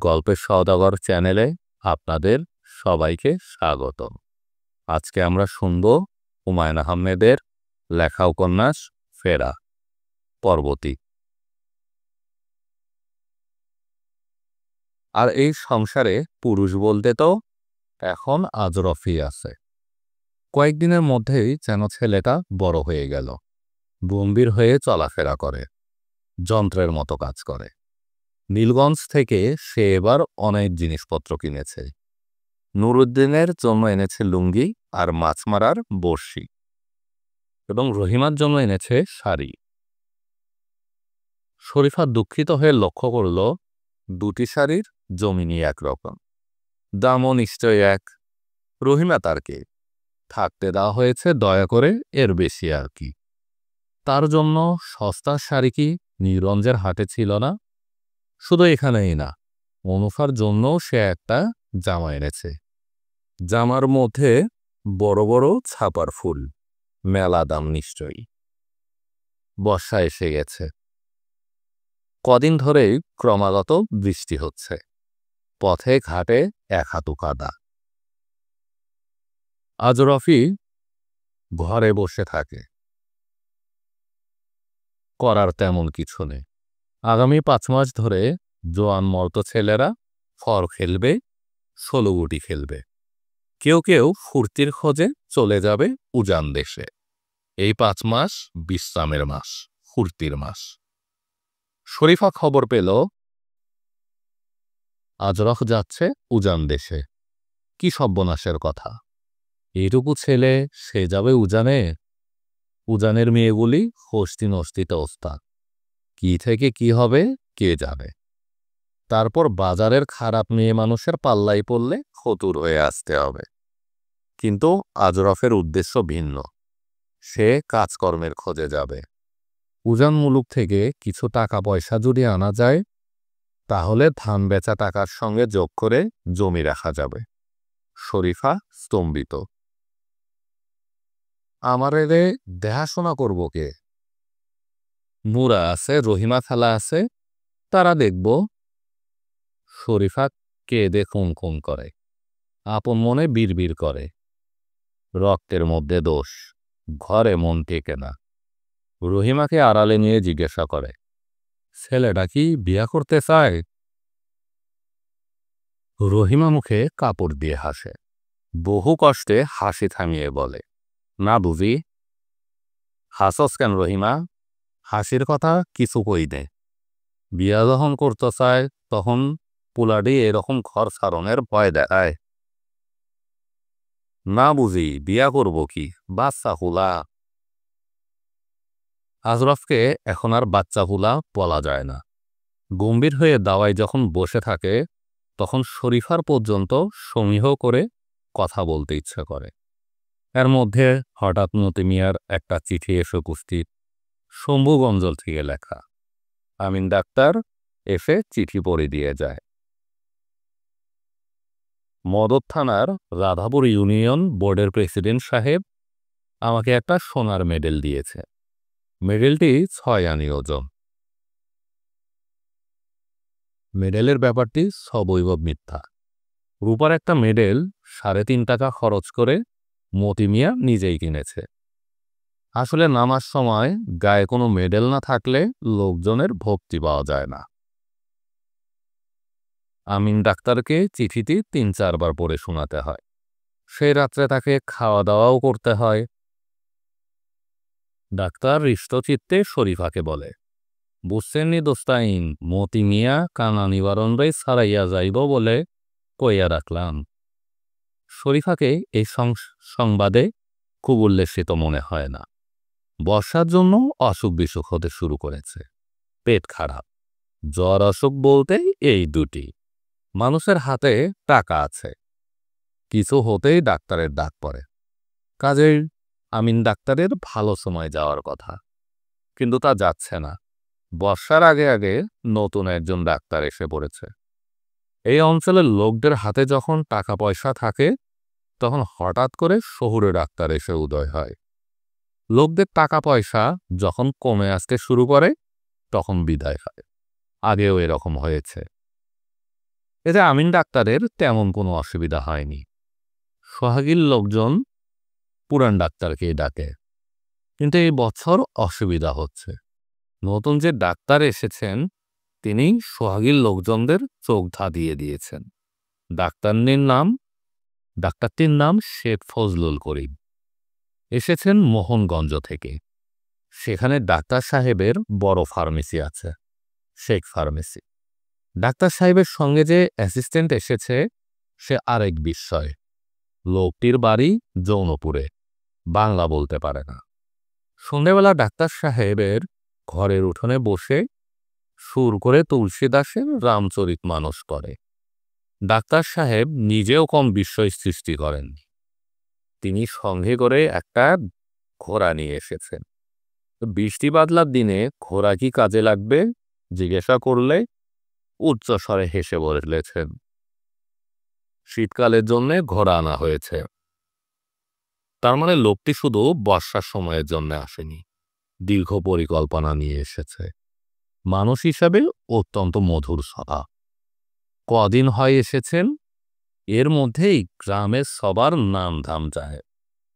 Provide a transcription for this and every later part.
গল্পের সওদাগর চ্যানেলে আপনাদের সবাইকে স্বাগত। আজকে আমরা শুনব হুমায়ুন আহমেদের লেখা উপন্যাস ফেরা পরবর্তী। আর এই সংসারে পুরুষ বলতে তো এখন আজরফি আছে। কয়েকদিনের মধ্যেই যেন ছেলেটা বড় হয়ে গেল, গম্ভীর হয়ে চলাফেরা করে, যন্ত্রের মতো কাজ করে। নীলগঞ্জ থেকে সে এবার অনেক জিনিসপত্র কিনেছে। নুরুদ্দিনের জন্য এনেছে লুঙ্গি আর মাছ মারার বড়শি, এবং রহিমার জন্য এনেছে শাড়ি। শরীফা দুঃখিত হয়ে লক্ষ্য করল দুটি শাড়ির জমিনই একরকম, দামও নিশ্চয় এক। রহিমা তার কে, থাকতে দেওয়া হয়েছে দয়া করে, এর বেশি আর কি। তার জন্য সস্তার শাড়ি কি নীলগঞ্জের হাটে ছিল না? শুধু এখানেই না, অনুফার জন্যও সে একটা জামা এনেছে। জামার মধ্যে বড় বড় ছাপার ফুল, মেলা দাম নিশ্চয়ই। বর্ষা এসে গেছে। কদিন ধরেই ক্রমাগত বৃষ্টি হচ্ছে, পথে ঘাটে এক হাঁটু কাদা। আজরফি ঘরে বসে থাকে, করার তেমন কিছু নেই। আগামী 5 মাস ধরে জোয়ান মর্ত ছেলেরা ফর খেলবে, 16 গুটি খেলবে। কেউ কেউ ফুর্তির খোঁজে চলে যাবে উজান দেশে। এই 5 মাস বিশ্রামের মাস, ফুর্তির মাস। শরীফা খবর পেল আজরফ যাচ্ছে উজান দেশে। কি সর্বনাশের কথা! এইটুকু ছেলে, সে যাবে উজানে? উজানের মেয়েগুলি হস্তি নস্তিতে ওস্তাদ। কি থেকে কি হবে কে জানে। তারপর বাজারের খারাপ মেয়ে মানুষের পাল্লাই পড়লে ফতুর হয়ে আসতে হবে। কিন্তু আজরফের উদ্দেশ্য ভিন্ন। সে কাজকর্মের খোঁজে যাবে। উজান মুলুক থেকে কিছু টাকা পয়সা যদি আনা যায়, তাহলে ধান বেচা টাকার সঙ্গে যোগ করে জমি রাখা যাবে। শরীফা স্তম্ভিত। আমার এলে দেখাশোনা করব কে? মুরা আছে, রহিমা খালা আছে, তারা দেখব। শরীফা কেঁদে খুন করে, আপন মনে বিড়বিড় করে। রক্তের মধ্যে দোষ, ঘরে মন টেকে না। রহিমাকে আড়ালে নিয়ে জিজ্ঞাসা করে, ছেলেটা কি বিয়া করতে চায়? রহিমা মুখে কাপড় দিয়ে হাসে, বহু কষ্টে হাসি থামিয়ে বলে, না বুঝি। হাসস কেন রহিমা? হাসির কথা কিছু কই দে। বিয়া যখন করতে চায় তখন পুলাডি এরকম ঘর সারণের ভয় দেখায়। না বুঝি বিয়া করব কি, বাচ্চা হুলা। আজরফকে এখন আর বাচ্চা হুলা বলা যায় না। গম্ভীর হয়ে দাওয়ায় যখন বসে থাকে, তখন শরীফার পর্যন্ত সমীহ করে কথা বলতে ইচ্ছে করে। এর মধ্যে হঠাৎ মতি মিয়ার একটা চিঠি এসে উপস্থিত, শম্ভুগঞ্জ থেকে লেখা। আমিন ডাক্তার এসে চিঠি পড়ে দিয়ে যায়। মদত থানার রাধাপুর ইউনিয়ন বোর্ডের প্রেসিডেন্ট সাহেব আমাকে একটা সোনার মেডেল দিয়েছে। মেডেলটি 6 আনি ওজন। মেডেলের ব্যাপারটি সবৈব মিথ্যা। রূপার একটা মেডেল 3.5 টাকা খরচ করে মতি মিয়া নিজেই কিনেছে। আসলে নামার সময় গায়ে কোনো মেডেল না থাকলে লোকজনের ভক্তি পাওয়া যায় না। আমিন ডাক্তারকে চিঠিটি 3-4 বার পড়ে শোনাতে হয়। সেই রাত্রে তাকে খাওয়া দাওয়াও করতে হয়। ডাক্তার হৃষ্টচিত্তে শরীফাকে বলে, বুঝছেননি দোস্তাইন, মতি মিয়া কানা নিবারণরাই ছাড়াইয়া যাইব বলে কইয়া রাখলাম। শরীফাকে এই সংবাদে খুব উল্লেসিত মনে হয় না। বর্ষার জন্য অসুখ বিসুখ হতে শুরু করেছে। পেট খারাপ, জ্বর, অসুখ বলতে এই দুটি। মানুষের হাতে টাকা আছে, কিছু হতেই ডাক্তারের ডাক পড়ে। কাজেই আমিন ডাক্তারের ভালো সময় যাওয়ার কথা, কিন্তু তা যাচ্ছে না। বর্ষার আগে আগে নতুন একজন ডাক্তার এসে পড়েছে। এই অঞ্চলের লোকদের হাতে যখন টাকা পয়সা থাকে, তখন হঠাৎ করে শহুরে ডাক্তার এসে উদয় হয়। লোকদের টাকা পয়সা যখন কমে আসতে শুরু করে, তখন বিদায় হয়। আগেও এরকম হয়েছে। এতে আমিন ডাক্তারের তেমন কোনো অসুবিধা হয়নি। সোহাগীর লোকজন পুরান ডাক্তারকেই ডাকে, কিন্তু এই বছর অসুবিধা হচ্ছে। নতুন যে ডাক্তার এসেছেন তিনি সোহাগীর লোকজনদের চোখ ধাঁধিয়ে দিয়েছেন। ডাক্তারটির নাম শেখ ফজলুল করিম। এসেছেন মোহনগঞ্জ থেকে। সেখানে ডাক্তার সাহেবের বড় ফার্মেসি আছে, শেখ ফার্মেসি। ডাক্তার সাহেবের সঙ্গে যে অ্যাসিস্ট্যান্ট এসেছে সে আরেক বিস্ময়। লোকটির বাড়ি যৌনপুরে, বাংলা বলতে পারে না। সন্ধেবেলা ডাক্তার সাহেবের ঘরের উঠোনে বসে সুর করে তুলসীদাসের রামচরিতমানস করে। ডাক্তার সাহেব নিজেও কম বিস্ময় সৃষ্টি করেন। তিনি সঙ্গে করে একটা ঘোড়া নিয়ে এসেছেন। বৃষ্টি বাদলার দিনে ঘোড়া কি কাজে লাগবে জিজ্ঞাসা করলে উচ্চস্বরে হেসে বলেছেন, শীতকালের জন্য ঘোড়া আনা হয়েছে। তার মানে লোকটি শুধু বর্ষার সময়ের জন্য আসেনি, দীর্ঘ পরিকল্পনা নিয়ে এসেছে। মানুষ হিসাবে অত্যন্ত মধুর স্বভাব। কদিন হয় এসেছেন, এর মধ্যেই গ্রামের সবার নাম ধাম যায়।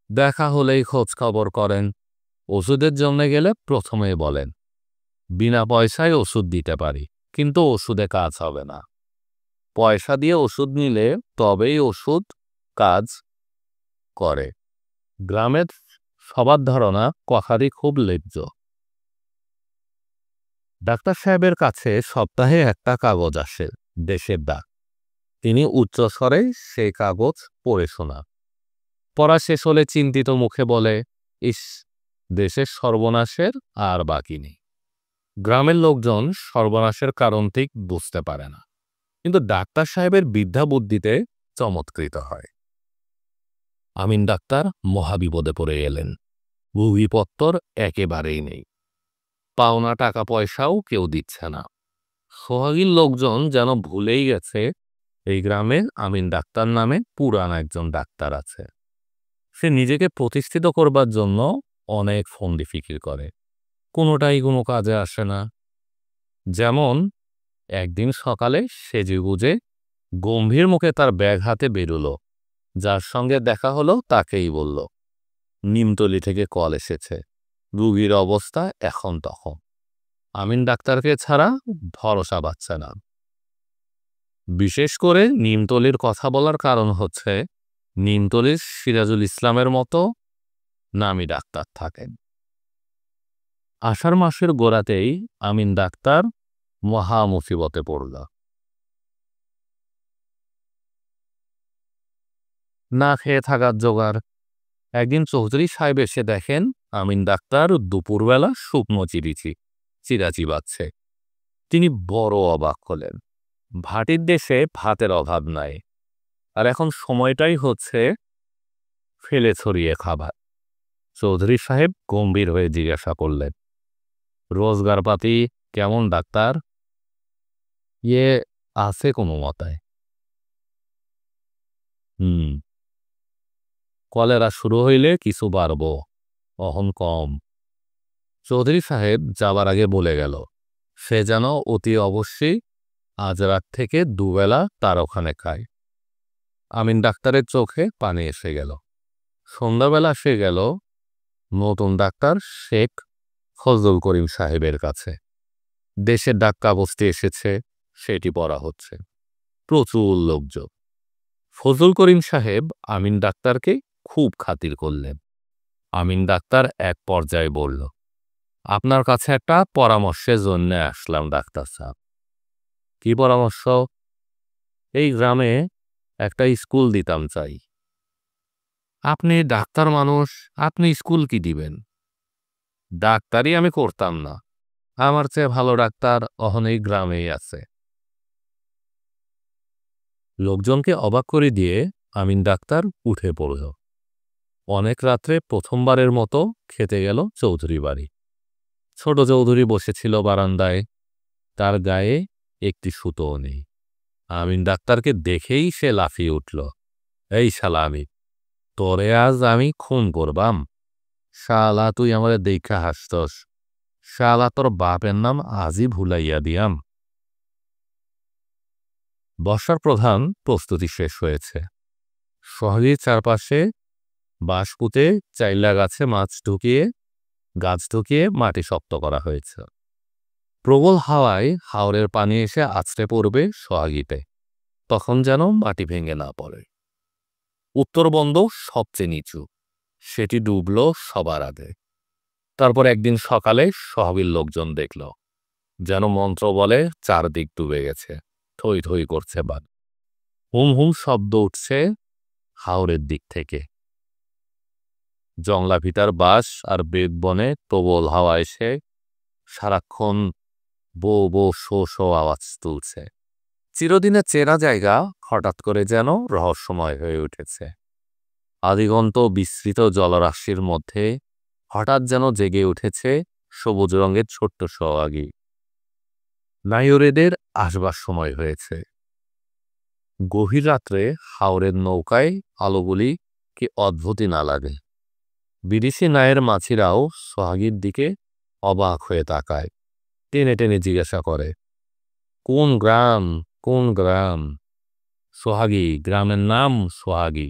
দেখা হলেই খোঁজ খবর করেন। ওষুধের জন্য গেলে প্রথমেই বলেন, বিনা পয়সায় ওষুধ দিতে পারি, কিন্তু ওষুধে কাজ হবে না। পয়সা দিয়ে ওষুধ নিলে তবেই ওষুধ কাজ করে। গ্রামের সবার ধারণা কথাটি খুব লেজ্জ। ডাক্তার সাহেবের কাছে সপ্তাহে একটা কাগজ আসে, দেশের ডাক। তিনি উচ্চস্বরে সেই কাগজ পড়ে শোনান। পড়া শেষ হলে চিন্তিত মুখে বলে, ইস, দেশের সর্বনাশের আর বাকি নেই। গ্রামের লোকজন সর্বনাশের কারণ ঠিক বুঝতে পারে না, কিন্তু ডাক্তার সাহেবের বিদ্যা বুদ্ধিতে চমৎকৃত হয়। আমিন ডাক্তার মহাবিপদে পড়ে এলেন। ভূগিপত্তর একেবারেই নেই, পাওনা টাকা পয়সাও কেউ দিচ্ছে না। সোহাগীর লোকজন যেন ভুলেই গেছে এই গ্রামে আমিন ডাক্তার নামে পুরান একজন ডাক্তার আছে। সে নিজেকে প্রতিষ্ঠিত করবার জন্য অনেক ফন্দি ফিকির করে, কোনোটাই কোনো কাজে আসে না। যেমন একদিন সকালে সেজেগুজে গম্ভীর মুখে তার ব্যাগ হাতে বেরুলো। যার সঙ্গে দেখা হলো তাকেই বলল, নিমতলি থেকে কল এসেছে, রুগীর অবস্থা এখন তখন, আমিন ডাক্তারকে ছাড়া ভরসা পাচ্ছে না। বিশেষ করে নিমতলির কথা বলার কারণ হচ্ছে নিমতলির সিরাজুল ইসলামের মতো নামী ডাক্তার থাকেন। আষাঢ় মাসের গোড়াতেই আমিন ডাক্তার মহা মুসিবতে পড়ল। না খেয়ে থাকার জোগাড়। একদিন চৌধুরী সাহেব এসে দেখেন আমিন ডাক্তার দুপুরবেলা শুকনো চিরা চিবাচ্ছে। তিনি বড় অবাক হলেন। ভাটির দেশে ভাতের অভাব নাই, আর এখন সময়টাই হচ্ছে ফেলে ছড়িয়ে খাবার। চৌধুরী সাহেব গম্ভীর হয়ে জিজ্ঞাসা করলেন, রোজগারপাতি কেমন ডাক্তার? ইয়ে আছে কোনো মতায়। কলেরা শুরু হইলে কিছু বাড়ব, অহন কম। চৌধুরী সাহেব যাবার আগে বলে গেল, সে যেন অতি অবশ্যই আজ রাত থেকে দুবেলা তার ওখানে খায়। আমিন ডাক্তারের চোখে পানি এসে গেল। সন্ধ্যাবেলা সে গেল নতুন ডাক্তার শেখ ফজলুল করিম সাহেবের কাছে। দেশের ডাক কাগজটি এসেছে, সেটি পড়া হচ্ছে। প্রচুর লোকজন। ফজলুল করিম সাহেব আমিন ডাক্তারকে খুব খাতির করলেন। আমিন ডাক্তার এক পর্যায়ে বলল, আপনার কাছে একটা পরামর্শের জন্য আসলাম ডাক্তার সাহেব। কি পরামর্শ? এই গ্রামে একটা স্কুল দিতাম চাই। আপনি ডাক্তার মানুষ, আপনি স্কুল কি দিবেন? ডাক্তারই আমি করতাম না, আমার চেয়ে ভালো ডাক্তার অহন এই গ্রামেই আছে। লোকজনকে অবাক করে দিয়ে আমিন ডাক্তার উঠে পড়ল। অনেক রাত্রে প্রথমবারের মতো খেতে গেল চৌধুরী বাড়ি। ছোট চৌধুরী বসেছিল বারান্দায়, তার গায়ে একটি সুতোও নেই। আমিন ডাক্তারকে দেখেই সে লাফিয়ে উঠল, এই শালা আমিন, তোরে আজ আমি খুন করবাম। শালা তুই আমাদের দেখা হাসতস, শালা তোর বাপের নাম আজই ভুলাইয়া দিয়াম। বর্ষার প্রধান প্রস্তুতি শেষ হয়েছে। সোহাগীর চারপাশে বাঁশ পুঁতে চাইলা গাছে গাছ ঢুকিয়ে মাটি শক্ত করা হয়েছে। প্রবল হাওয়ায় হাওরের পানি এসে আছড়ে পড়বে সোহাগীতে, তখন যেন মাটি ভেঙে না পড়ে। উত্তরবন্দ সবচেয়ে নিচু, সেটি ডুবল সবার আগে। তারপর একদিন সকালে সোহাগীর লোকজন দেখল যেন মন্ত্র বলে চারদিক ডুবে গেছে, থই থই করছে বাদ, হুম হুম শব্দ উঠছে হাওরের দিক থেকে। জংলা ভিটার বাঁশ আর বেদ বনে প্রবল হাওয়া এসে সারাক্ষণ বো বো শো শো আওয়াজ তুলছে। চিরদিনের চেনা জায়গা হঠাৎ করে যেন রহস্যময় হয়ে উঠেছে। আদিগন্ত বিস্তৃত জলরাশির মধ্যে হঠাৎ যেন জেগে উঠেছে সবুজ রঙের ছোট্ট সোহাগী। নায়রেদের আসবার সময় হয়েছে। গভীর রাত্রে হাওরের নৌকায় আলোগুলি কি অদ্ভুতই না লাগে। বিদেশি নায়ের মাছিরাও সোহাগীর দিকে অবাক হয়ে তাকায়, টেনে টেনে জিজ্ঞাসা করে, কোন গ্রাম, কোন গ্রাম? সোহাগী, গ্রামের নাম সোহাগী।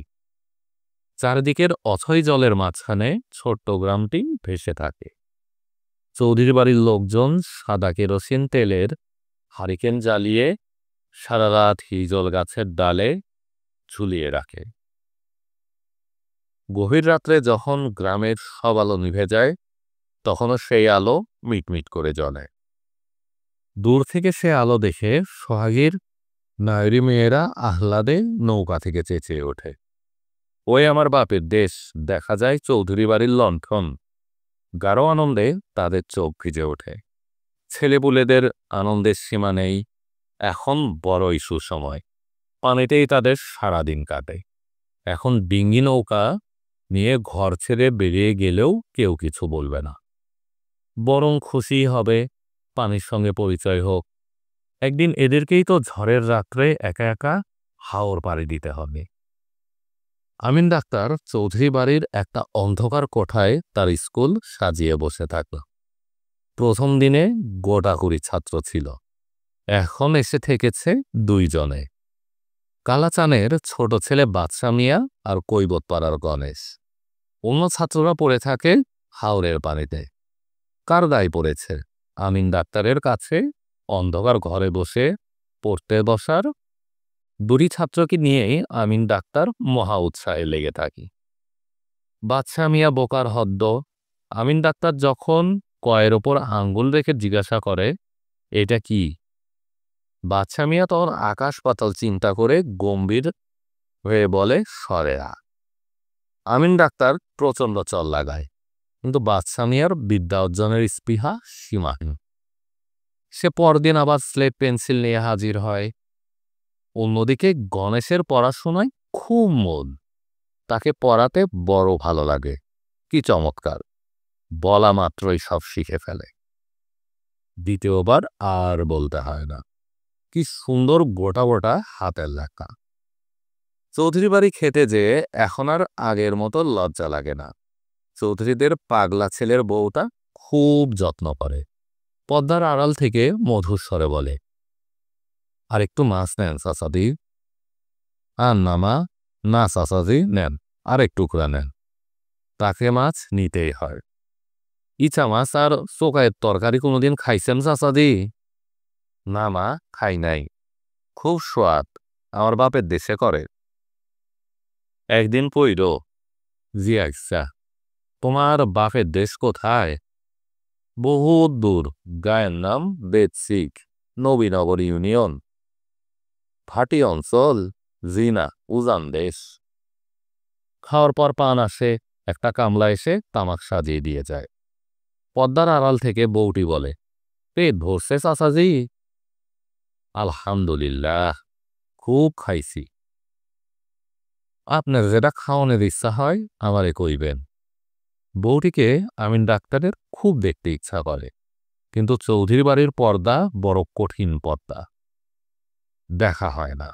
চারিদিকের অথই জলের মাঝখানে ছোট্ট গ্রামটি ভেসে থাকে। চৌধুরী বাড়ির লোকজন সাদা কেরোসিন তেলের হারিকেন জ্বালিয়ে সারা রাত হিজল গাছের ডালে ঝুলিয়ে রাখে। গভীর রাত্রে যখন গ্রামের সব আলো নিভে যায়, তখনও সেই আলো মিটমিট করে জ্বলে। দূর থেকে সে আলো দেখে সোহাগীর নায়রি মেয়েরা আহ্লাদে নৌকা থেকে চেঁচিয়ে ওঠে, ওই আমার বাপের দেশ, দেখা যায় চৌধুরী বাড়ির লণ্ঠন। গাঢ় আনন্দে তাদের চোখ ভিজে ওঠে। ছেলেপুলেদের আনন্দের সীমা নেই, এখন বড়ই সুসময়। পানিতেই তাদের সারাদিন কাটে। এখন ডিঙ্গি নৌকা নিয়ে ঘর ছেড়ে বেরিয়ে গেলেও কেউ কিছু বলবে না, বরং খুশি হবে পানির সঙ্গে পরিচয় হোক। একদিন এদেরকেই তো ঝড়ের রাত্রে একা একা হাওর পাড়ি দিতে হবে। আমিন ডাক্তার চৌধুরী বাড়ির একটা অন্ধকার কোঠায় তার স্কুল সাজিয়ে বসে থাকল। প্রথম দিনে গোটাকুড়ি ছাত্র ছিল, এখন এসে থেকেছে 2 জনে। কালাচানের ছোট ছেলে বাদশা মিয়া আর কৈবতপাড়ার গণেশ। অন্য ছাত্ররা পড়ে থাকে হাওরের পানিতে। কার দায় পড়েছে আমিন ডাক্তারের কাছে অন্ধকার ঘরে বসে পড়তে বসার? 2 ছাত্রকে নিয়েই আমিন ডাক্তার মহা উৎসাহে লেগে থাকি। বাদশা মিয়া বোকার হদ্দ। আমিন ডাক্তার যখন কয়ের ওপর আঙ্গুল রেখে জিজ্ঞাসা করে, এটা কি? বাদশা মিয়া তখন আকাশ পাতাল চিন্তা করে গম্ভীর হয়ে বলে, সরেয়া। আমিন ডাক্তার প্রচণ্ড চল লাগায়, কিন্তু বাদশা মিয়ার বিদ্যা অর্জনের স্পৃহা সীমাহীন। সে পরদিন আবার স্লেট পেন্সিল নিয়ে হাজির হয়। অন্যদিকে গণেশের পড়াশোনায় খুব মন, তাকে পড়াতে বড় ভালো লাগে। কি চমৎকার, বলা মাত্রই সব শিখে ফেলে। দ্বিতীয়বার আর বলতে হয় না। কি সুন্দর গোটা গোটা হাতের লেখা। চৌধুরী বাড়ি খেতে যেয়ে এখন আর আগের মতো লজ্জা লাগে না। চৌধুরীদের পাগলা ছেলের বউটা খুব যত্ন করে। পদ্মার আড়াল থেকে মধুর স্বরে বলে, আর একটু মাছ নেন চাচাদি। আর না মা, না চাচাদি নেন, আর একটু টুকরা নেন। তাকে মাছ নিতেই হয়। ইচা মাছ আর চোকায়ের তরকারি কোনোদিন খাইছেন চাচাদি? না মা, খাই নাই, খুব স্বাদ, আমার বাপের দেশে করে। একদিন পইর, জি আচ্ছা। তোমার বাপের দেশ কোথায়? বহুত দূর, গায়ের নাম বেদশিক, নবীনগর ইউনিয়ন। ভাটি অঞ্চল? জি না, উজান দেশ। খাওয়ার পর পান আসে, একটা কামলা এসে তামাক সাজিয়ে দিয়ে যায়। পদ্মার আড়াল থেকে বউটি বলে, পেট ভরছে চাচাজি? আলহামদুলিল্লাহ, খুব খাইছি। আপনার যেটা খাওয়ানোর ইচ্ছা হয় আমারে কইবেন। বউটিকে আমিন ডাক্তারের খুব দেখতে ইচ্ছা করে, কিন্তু চৌধুরী বাড়ির পর্দা বড় কঠিন পর্দা, দেখা হয় না।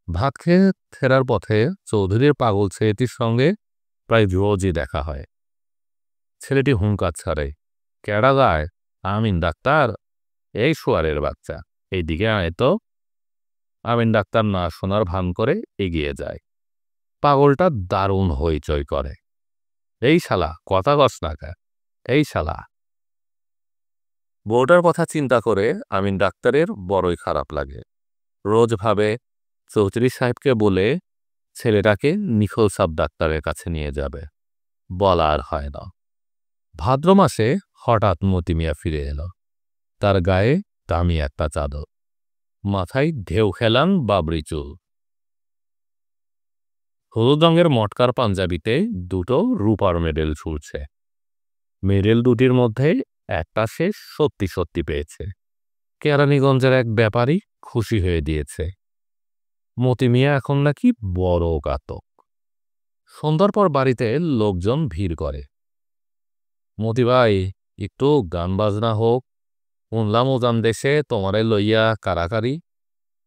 ভাত খেয়ে ফেরার পথে চৌধুরীর পাগল ছেলেটির সঙ্গে প্রায় রোজই দেখা হয়। ছেলেটি হুঙ্কার ছাড়ে, কেডা যায়? আমিন ডাক্তার। এই শোয়ারের বাচ্চা, এইদিকে আয় তো। আমিন ডাক্তার না শোনার ভান করে এগিয়ে যায়। পাগলটা দারুণ হইচই করে, এই শালা কথা কস না কে, এই শালা। বউটার কথা চিন্তা করে আমিন ডাক্তারের বড়ই খারাপ লাগে। রোজ ভাবে চৌধুরী সাহেবকে বলে ছেলেটাকে নিখোল সাব ডাক্তারের কাছে নিয়ে যাবে, বলা আর হয় না। ভাদ্র মাসে হঠাৎ মতি মিয়া ফিরে এলো। তার গায়ে দামি একটা চাদর, মাথায় ঢেউ খেলান বাবরি চুল, হলুদ রঙের মটকার পাঞ্জাবিতে দুটো রূপার মেডেল ঝুলছে। মেডেল দুটির মধ্যে একটা সে সত্যি সত্যি পেয়েছে। কেরানীগঞ্জের এক ব্যাপারী খুশি হয়ে দিয়েছে। মতি মিয়া এখন নাকি বড় ঘাতক। সন্ধ্যার পর বাড়িতে লোকজন ভিড় করে। মতি ভাই, একটু গান বাজনা হোক, শুনলাম ওজান দেশে তোমারে লইয়া কারাকারি।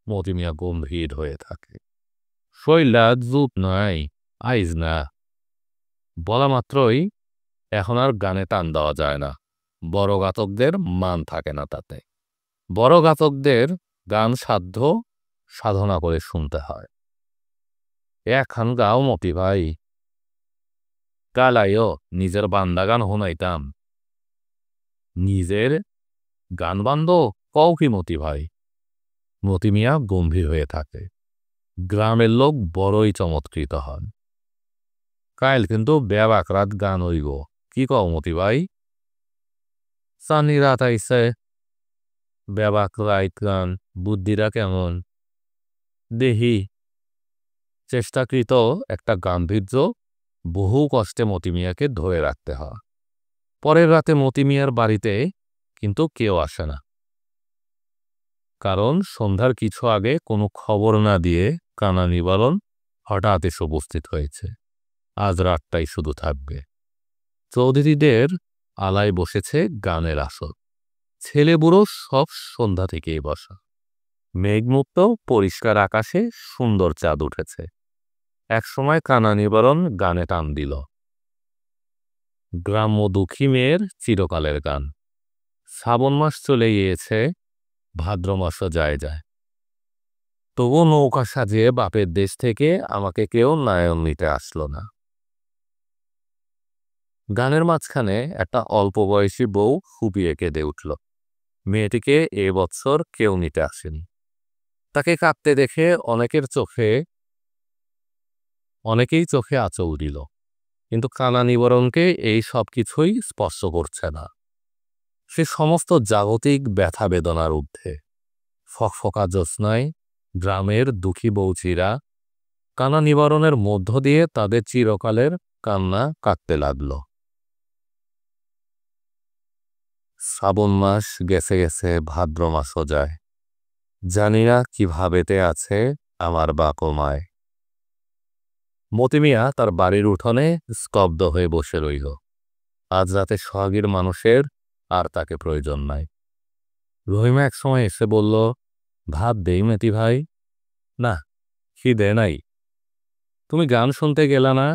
মতি মিয়া গম্ভীর হয়ে থাকে। শৈলা জুত নাই, আইজ না। বলা মাত্রই এখন আর গানে টান দেওয়া যায় না, বড় ঘাতকদের মান থাকে না তাতে। বড় ঘাতকদের গান সাধ্য সাধনা করে শুনতে হয়। এখন গাও মতি ভাই। কালাইও নিজের বান্দা গান শোনাইতাম। নিজের গান বান্দ কও কি মতি ভাই? মতি মিয়া গম্ভীর হয়ে থাকে। গ্রামের লোক বড়ই চমৎকৃত হন। কাইল কিন্তু বেবাক রাত গান হইব, কি কও মতি ভাই? সানি রাত আইসে, বেবাক রাইত গান, বুদ্ধিরা কেমন দেহি। চেষ্টাকৃত একটা গাম্ভীর্য বহু কষ্টে মতি মিয়াকে ধরে রাখতে হয়। পরের রাতে মতি মিয়ার বাড়িতে কিন্তু কেউ আসে না, কারণ সন্ধ্যার কিছু আগে কোনো খবর না দিয়ে কানা নিবারণ হঠাৎ এসে উপস্থিত হয়েছে। আজ রাতটাই শুধু থাকবে। চৌধুরীদের আলায় বসেছে গানের আসর। ছেলে বুড়ো সব সন্ধ্যা থেকেই বসা। মেঘমুক্ত পরিষ্কার আকাশে সুন্দর চাঁদ উঠেছে। একসময় কানা নিবারণ গানে টান দিল। গ্রাম্য দুঃখী মেয়ের চিরকালের গান। শ্রাবণ মাস চলে গিয়েছে, ভাদ্র মাসও যায় যায়, তবু নৌকা সাজিয়ে বাপের দেশ থেকে আমাকে কেউ নায়ন নিতে আসলো না। গানের মাঝখানে একটা অল্প বয়সী বউ ফুপিয়ে কেঁদে উঠল। মেয়েটিকে এ বৎসর কেউ নিতে আসেনি। তাকে কাঁদতে দেখে অনেকেই চোখে আঁচল দিল, কিন্তু কানা নিবারণকে এই সব কিছুই স্পর্শ করছে না। সে সমস্ত জাগতিক ব্যথা বেদনার ঊর্ধ্বে। ফকফকা জ্যোৎস্নায় গ্রামের দুঃখী বৌচিরা কানা নিবারণের মধ্য দিয়ে তাদের চিরকালের কান্না কাটতে লাগল। শ্রাবণ মাস গেছে গেছে, ভাদ্র মাসও যায়। জানি না কিভাবেতে আছে আমার বাপ ও মায়। মতি মিয়া তার বাড়ির উঠোনে স্তব্ধ হয়ে বসে রইল। আজ রাতে সোহাগীর মানুষের আর তাকে প্রয়োজন নাই। রহিমা একসময় এসে বলল, ভাত দেই মেতি ভাই? না, খিদে নাই। তুমি গান শুনতে গেলা না?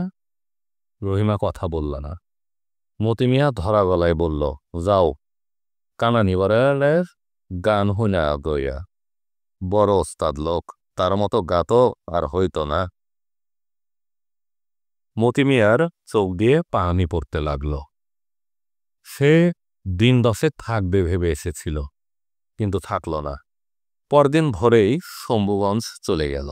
রহিমা কথা বলল না। মতি মিয়া ধরা গলায় বলল, যাও, কানা নিবারণের গান হুনা গইয়া। বড় ওস্তাদ লোক, তার মতো গাতো আর হইত না। মতি মিয়ার চোখ দিয়ে পানি পড়তে লাগল। সে দিন 10 থাকবে ভেবে এসেছিল, কিন্তু থাকল না। পরদিন ভোরেই শম্ভুগঞ্জ চলে গেল।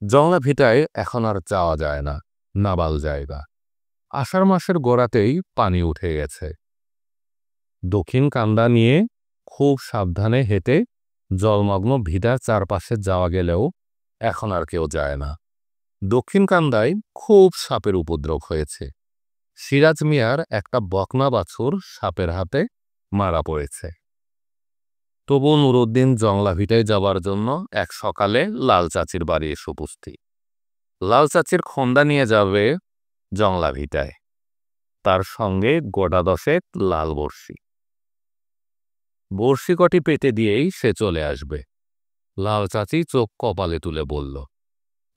জংলা ভিটায় এখন আর যাওয়া যায় না, নাবাল জায়গা। আষাঢ় মাসের গোড়াতেই পানি উঠে গেছে। দক্ষিণ কান্দা নিয়ে খুব সাবধানে হেঁটে জলমগ্ন ভিটার চারপাশে যাওয়া গেলেও এখন আর কেউ যায় না। দক্ষিণ কান্দায় খুব সাপের উপদ্রব হয়েছে। সিরাজ মিয়ার একটা বকনা বাছুর সাপের হাতে মারা পড়েছে। তবু নুরুদ্দিন জংলা ভিটায় যাবার জন্য এক সকালে লাল চাচির বাড়ি এসে উপস্থিত। লাল চাচির খন্দা নিয়ে যাবে জংলা ভিটায়, তার সঙ্গে গোটা 10 লাল বড়শি। বড়শি কটি পেতে দিয়েই সে চলে আসবে। লাল চাচি চোখ কপালে তুলে বলল,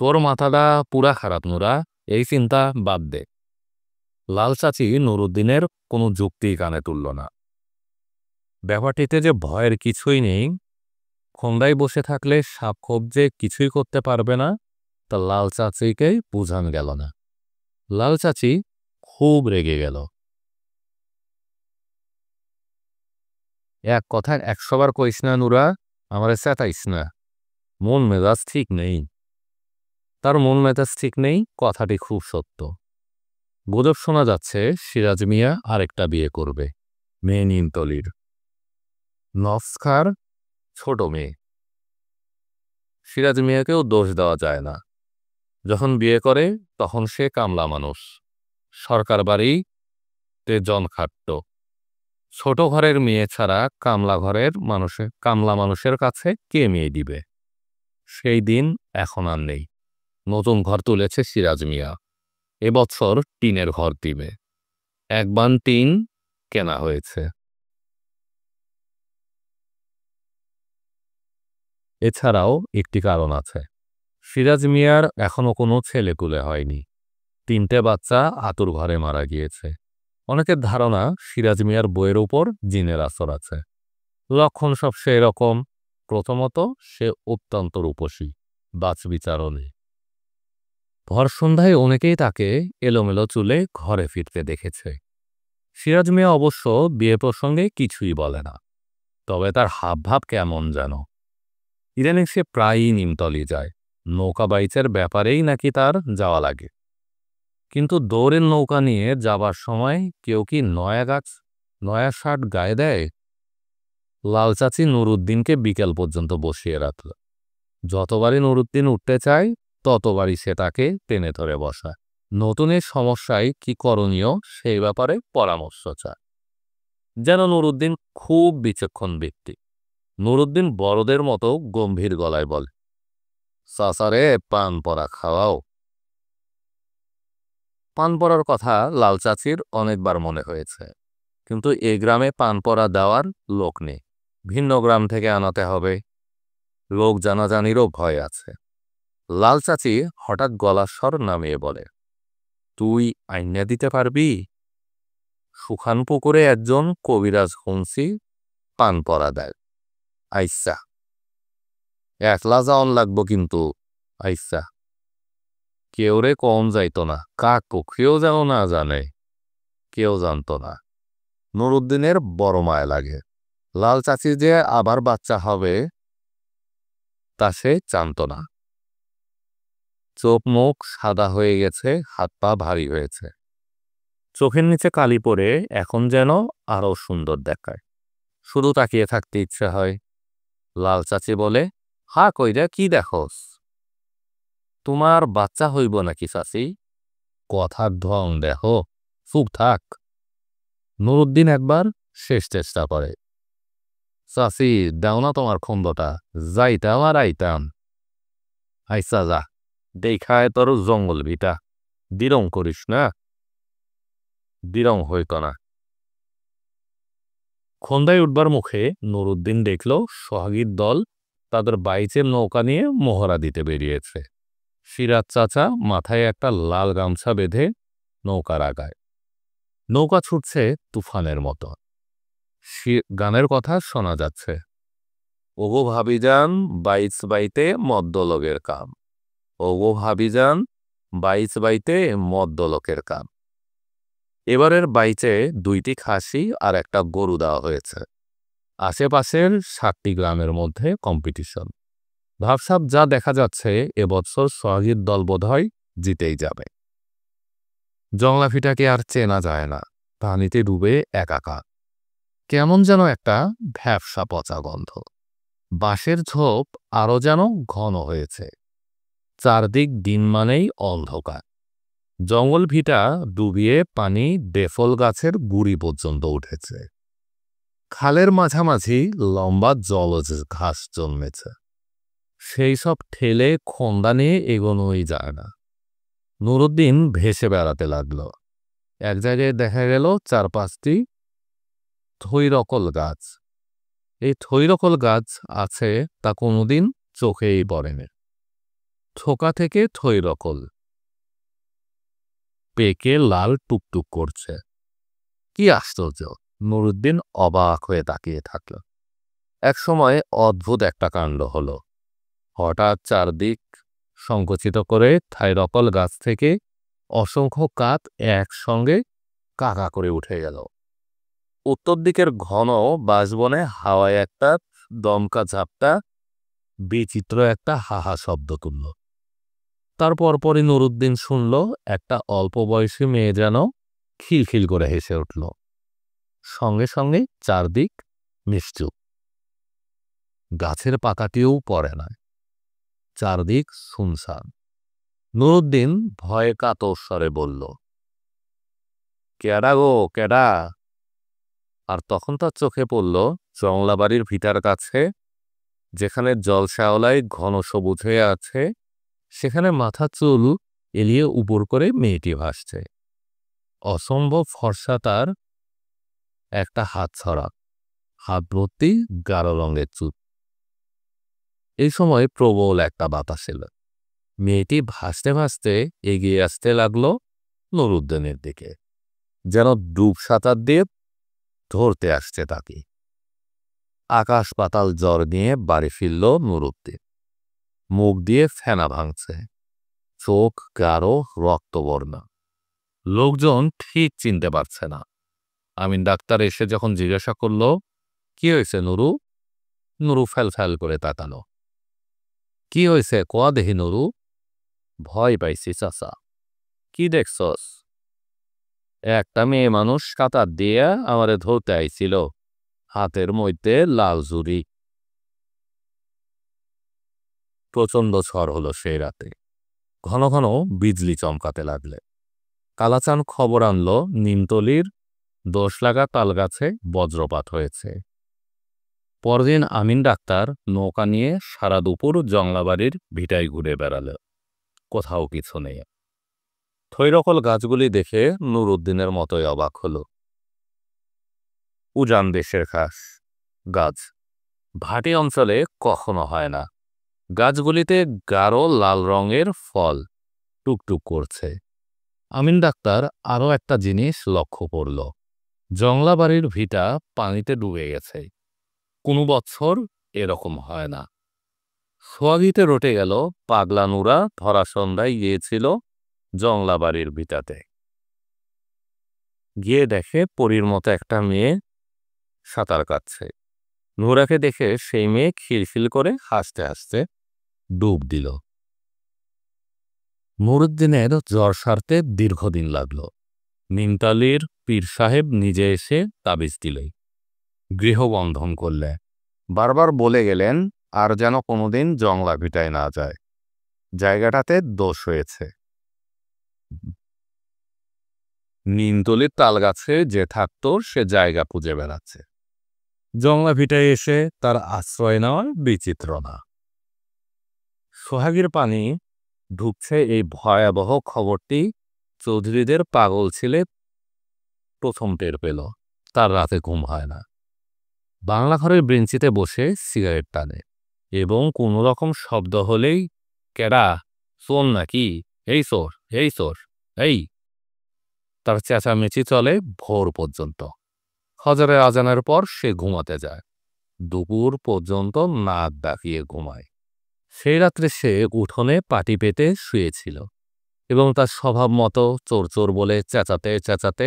তোর মাথাটা পুরা খারাপ নুরা, এই চিন্তা বাদ দে। লাল চাচি নুরুদ্দিনের কোনো যুক্তি কানে তুলল না। ব্যাপারটিতে যে ভয়ের কিছুই নেই, খন্দায় বসে থাকলে সাপখোপ যে কিছুই করতে পারবে না তা লাল চাচিকে বুঝান গেল না। লাল চাচি খুব রেগে গেল। এক কথায় 100 বার কইস না নুরা, আমারে চেতাইস না, মন মেজাজ ঠিক নেই। তার মন মেজাজ ঠিক নেই, কথাটি খুব সত্য। গুজব শোনা যাচ্ছে সিরাজ মিয়া আরেকটা বিয়ে করবে, মেয়ে নিমতলির নফসখার ছোট মেয়ে। সিরাজ মিয়াকেও দোষ দেওয়া যায় না। যখন বিয়ে করে তখন সে কামলা মানুষ, সরকার বাড়িতে জন খাটত। ছোট ঘরের মেয়ে ছাড়া কামলা মানুষের কাছে কে মেয়ে দিবে? সেই দিন এখন আর নেই। নতুন ঘর তুলেছে সিরাজ মিয়া, এবছর টিনের ঘর দিবে। একবান টিন কেনা হয়েছে। এছাড়াও একটি কারণ আছে, সিরাজ মিয়ার এখনো কোনো ছেলেকুলে হয়নি। 3টে বাচ্চা আতুর ঘরে মারা গিয়েছে। অনেকের ধারণা সিরাজ মিয়ার বইয়ের উপর জিনের আসর আছে। লক্ষণ সব সেরকম। প্রথমত, সে অত্যন্ত রূপসী, বাছবিচারণী। ভর সন্ধ্যায় অনেকেই তাকে এলোমেলো চুলে ঘরে ফিরতে দেখেছে। সিরাজ মিয়া অবশ্য বিয়ে প্রসঙ্গে কিছুই বলে না, তবে তার হাবভাব কেমন যেন। ইদানিং সে প্রায়ই নিমতলি যায়, নৌকা বাইচের ব্যাপারেই নাকি তার যাওয়া লাগে। কিন্তু দৌড়ের নৌকা নিয়ে যাবার সময় কেউ কি নয়া শার্ট গায়ে দেয়? লাল চাচি নুরুদ্দিনকে বিকেল পর্যন্ত বসিয়ে রাখল। যতবারই নুরুদ্দিন উঠতে চায় ততবারই সে তাকে টেনে ধরে বসায়। নতুনের সমস্যায় কি করণীয় সেই ব্যাপারে পরামর্শ চায়। যেন নুরুদ্দিন খুব বিচক্ষণ ব্যক্তি। নুরুদ্দিন বড়দের মতো গম্ভীর গলায় বলে, চাচারে পান পরা খাওয়াও। পান পরার কথা লাল চাচির অনেকবার মনে হয়েছে, কিন্তু এ গ্রামে পান পরা দেওয়ার লোক নেই। ভিন্ন গ্রাম থেকে আনাতে হবে, লোক জানাজানিরও ভয় আছে। লাল চাচি হঠাৎ গলার স্বর নামিয়ে বলে, তুই আইনা দিতে পারবি? সুখান পুকুরে একজন কবিরাজ হুনসি পান পরা দেয়। আইসা, একলা যাওন লাগবো কিন্তু। আইসা, কেউ রে কম যাইত না, কাক পক্ষেও যেন না জানে। কেউ জানত না। নুরুদ্দিনের বড় মায়া লাগে। লাল চাচি যে আবার বাচ্চা হবে তা সে জানত না। চোখ মুখ সাদা হয়ে গেছে, হাত পা ভারী হয়েছে। চোখের নিচে কালি পড়ে এখন যেন আরো সুন্দর দেখায়। শুধু তাকিয়ে থাকতে ইচ্ছে হয়। লাল চাচি বলে, হা কইরা কি দেখোস? তোমার বাচ্চা হইব নাকি চাচি? কথার ঢং দেখো, চুপ থাক। নুরুদ্দিন একবার শেষ চেষ্টা করে, চাচি দাও না তোমার খন্দটা, যাইতাম আর আইতাম। আইসা যা, দেখায় তোর জঙ্গল ভিটা, দিরং করিস না। দিরং হইত না। খন্দায় উঠবার মুখে নুরুদ্দিন দেখল সোহাগীর দল তাদের বাইচের নৌকা নিয়ে মোহরা দিতে বেরিয়েছে। সিরাজ চাচা মাথায় একটা লাল গামছা বেঁধে নৌকার আগায়। নৌকা ছুটছে তুফানের মতো। গানের কথা শোনা যাচ্ছে, ওগো ভাবিজান বাইচ বাইতে মদ্দলকের কাম, ওগো ভাবিজান বাইচ বাইতে মদ্দলকের কাম। এবারের বাইচে 2টি খাসি আর একটা গরু দেওয়া হয়েছে। আশেপাশের 7টি গ্রামের মধ্যে কম্পিটিশন। ভাবসাব যা দেখা যাচ্ছে এবছর সোহাগীর দল বোধহয় জিতেই যাবে। জংলাফিটাকে আর চেনা যায় না, পানিতে ডুবে একাকার। কেমন যেন একটা ভ্যাপসা পচা গন্ধ। বাঁশের ঝোপ আরো যেন ঘন হয়েছে। চারদিক দিন মানেই অন্ধকার। জঙ্গল ভিটা ডুবিয়ে পানি ডেফল গাছের গুড়ি পর্যন্ত উঠেছে। খালের মাঝামাঝি লম্বা জলজ ঘাস জন্মেছে। সেই সব ঠেলে খন্দা নিয়ে এগোনোই যায় না। নুরুদ্দিন ভেসে বেড়াতে লাগল। এক জায়গায় দেখা গেল 4-5টি থৈরকল গাছ। এই থৈরকল গাছ আছে তা কোনোদিন চোখেই পড়েনি। থোকা থেকে থৈরকল পেকে লাল টুকটুক করছে। কি আশ্চর্য! নুরুদ্দিন অবাক হয়ে তাকিয়ে থাকল। একসময় অদ্ভুত একটা কাণ্ড হলো। হঠাৎ চারদিক সংকুচিত করে থাইরকল গাছ থেকে অসংখ্য কাক একসঙ্গে কাকা করে উঠে গেল। উত্তর দিকের ঘন বাঁশবনে হাওয়ায় একটা দমকা ঝাপটা, বিচিত্র একটা হাহা শব্দ তুলল। তার পরপরই নুরুদ্দিন শুনল একটা অল্প বয়সী মেয়ে যেন খিলখিল করে হেসে উঠল। সঙ্গে সঙ্গে চারদিক নিশ্চুপ, গাছের পাতাটিও পড়ে না, চারদিক শুনশান। নুরুদ্দিন ভয়ে কাতর স্বরে বলল, কেডা গো, কেডা? আর তখন তার চোখে পড়ল জংলাবাড়ির ভিটার কাছে, যেখানে জলশ্যাওলায় ঘন সবুজ হয়ে আছে, সেখানে মাথা চুল এলিয়ে উপর করে মেয়েটি ভাসছে। অসম্ভব ফর্সা তার একটা হাত ছড়া, হাত ভর্তি গাঢ় রঙের চুল। এই সময় প্রবল একটা বাতাস এলো। মেয়েটি ভাসতে ভাসতে এগিয়ে আসতে লাগলো নুরুদ্দিনের দিকে, যেন ডুব সাঁতার দিয়ে ধরতে আসছে তাকে। আকাশ পাতাল জ্বর নিয়ে বাড়ি ফিরল নুরুদ্দিন। মুখ দিয়ে ফেনা ভাঙছে, চোখ গাঢ় রক্তবর্ণ। লোকজন ঠিক চিনতে পারছে না। আমিন ডাক্তার এসে যখন জিজ্ঞাসা করল, কি হয়েছে নুরু? নুরু ফ্যাল ফ্যাল করে তাকালো। কি হয়েছে কোয়া দেহি নুরু? ভয় পাইছি চাচা। কি দেখছস? একটা মেয়ে মানুষ কাতার দিয়ে আমারে ধরতে আইছিল, হাতের মধ্যে লাল জুরি। প্রচণ্ড ঝড় হলো সেই রাতে। ঘন ঘন বিজলি চমকাতে লাগলে। কালাচান খবর আনল নিমতলির দোষ লাগা তালগাছে বজ্রপাত হয়েছে। পরদিন আমিন ডাক্তার নৌকা নিয়ে সারা দুপুর জংলাবাড়ির ভিটায় ঘুরে বেড়াল। কোথাও কিছু নেই। থৈরকল গাছগুলি দেখে নুরুদ্দিনের মতোই অবাক হল। উজান দেশের ঘাস গাছ ভাটি অঞ্চলে কখনো হয় না। গাছগুলিতে গাঢ় লাল রঙের ফল টুকটুক করছে। আমিন ডাক্তার আরও একটা জিনিস লক্ষ্য করল, জংলাবাড়ির ভিটা পানিতে ডুবে গেছে। কোনো বছর এরকম হয় না। সোয়াগিতে রটে গেল পাগলা নুরা ধরা সন্ধ্যায় গিয়েছিল জংলাবাড়ির ভিটাতে। গিয়ে দেখে পরীর মতো একটা মেয়ে সাঁতার কাটছে। নুরাকে দেখে সেই মেয়ে খিলখিল করে হাসতে হাসতে ডুব দিল। নুরুদ্দিনের জ্বর সারতে দীর্ঘদিন লাগল। নিমতালির পীর সাহেব নিজে এসে তাবিজ দিলেই গৃহবন্ধন করলে। বারবার বলে গেলেন আর যেন কোনোদিন জংলা ভিটায় না যায়, জায়গাটাতে দোষ হয়েছে। নিমতলির তালগাছে যে থাকত সে জায়গা খুঁজে বেড়াচ্ছে। জংলা ভিটায় এসে তার আশ্রয় নেওয়ার বিচিত্র না। সোহাগীর পানি ঢুকছে এই ভয়াবহ খবরটি চৌধুরীদের পাগল ছেলে প্রথম টের পেল। তার রাতে ঘুম হয় না। বাংলা ঘরের বেঞ্চিতে বসে সিগারেট টানে এবং কোনো রকম শব্দ হলেই, কেডা, শোন নাকি, এই সোর, এই সোর, এই। তার চেঁচামেচি চলে ভোর পর্যন্ত। ফজরের আজানের পর সে ঘুমাতে যায়। দুপুর পর্যন্ত নাক ডাকিয়ে ঘুমায়। সেই রাত্রে সে উঠোনে পাটি পেতে শুয়েছিল এবং তার স্বভাব মতো চোর চোর বলে চেঁচাতে চেঁচাতে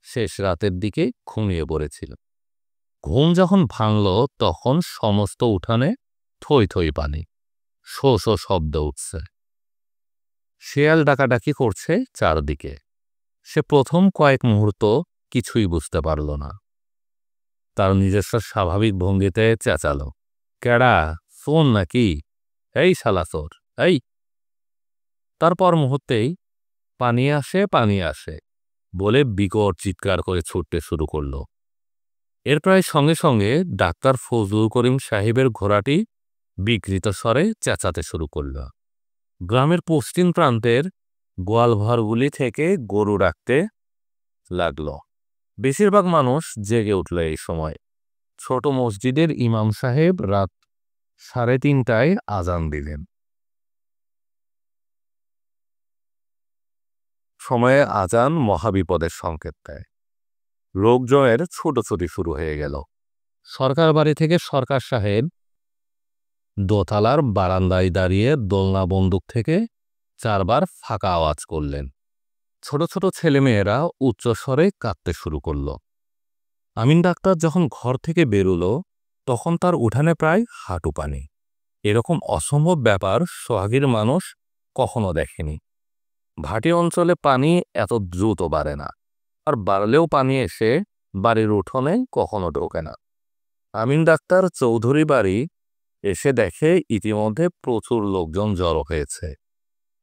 শেষ রাতের দিকে ঘুমিয়ে পড়েছিল। ঘুম যখন ভাঙল তখন সমস্ত উঠানে থই থই পানি, শো শো শব্দ উঠছে। শেয়াল ডাকাডাকি করছে চারদিকে। সে প্রথম কয়েক মুহূর্ত কিছুই বুঝতে পারল না। তার নিজস্ব স্বাভাবিক ভঙ্গিতে চেঁচালো, কেডা, শোন নাকি, এই শালা চোর, এই। তারপর মুহূর্তেই পানি আসে, পানি আসে বলে বিকট চিৎকার করে ছুটতে শুরু করল। এর প্রায় সঙ্গে সঙ্গে ডাক্তার ফজলুল করিম সাহেবের ঘোড়াটি বিকৃত স্বরে চেঁচাতে শুরু করল। গ্রামের পশ্চিম প্রান্তের গোয়ালঘরগুলি থেকে গরু ডাকতে লাগল। বেশিরভাগ মানুষ জেগে উঠল এই সময়। ছোট মসজিদের ইমাম সাহেব রাত 3:30টায় আজান দিলেন। সময়ে আজান মহাবিপদের সংকেত দেয়। লোকজনের ছুটোছুটি শুরু হয়ে গেল। সরকার বাড়ি থেকে সরকার সাহেব দোতলার বারান্দায় দাঁড়িয়ে দোলনা বন্দুক থেকে 4 বার ফাঁকা আওয়াজ করলেন। ছোট ছোট ছেলেমেয়েরা উচ্চস্বরে কাঁদতে শুরু করল। আমিন ডাক্তার যখন ঘর থেকে বেরোলো তখন তার উঠানে প্রায় হাঁটু পানি। এরকম অসম্ভব ব্যাপার সোহাগীর মানুষ কখনো দেখেনি। ভাটি অঞ্চলে পানি এত দ্রুত বাড়ে না, আর বাড়লেও পানি এসে বাড়ির উঠোনে কখনো ঢোকে না। আমিন ডাক্তার চৌধুরী বাড়ি এসে দেখে ইতিমধ্যে প্রচুর লোকজন জড়ো হয়েছে।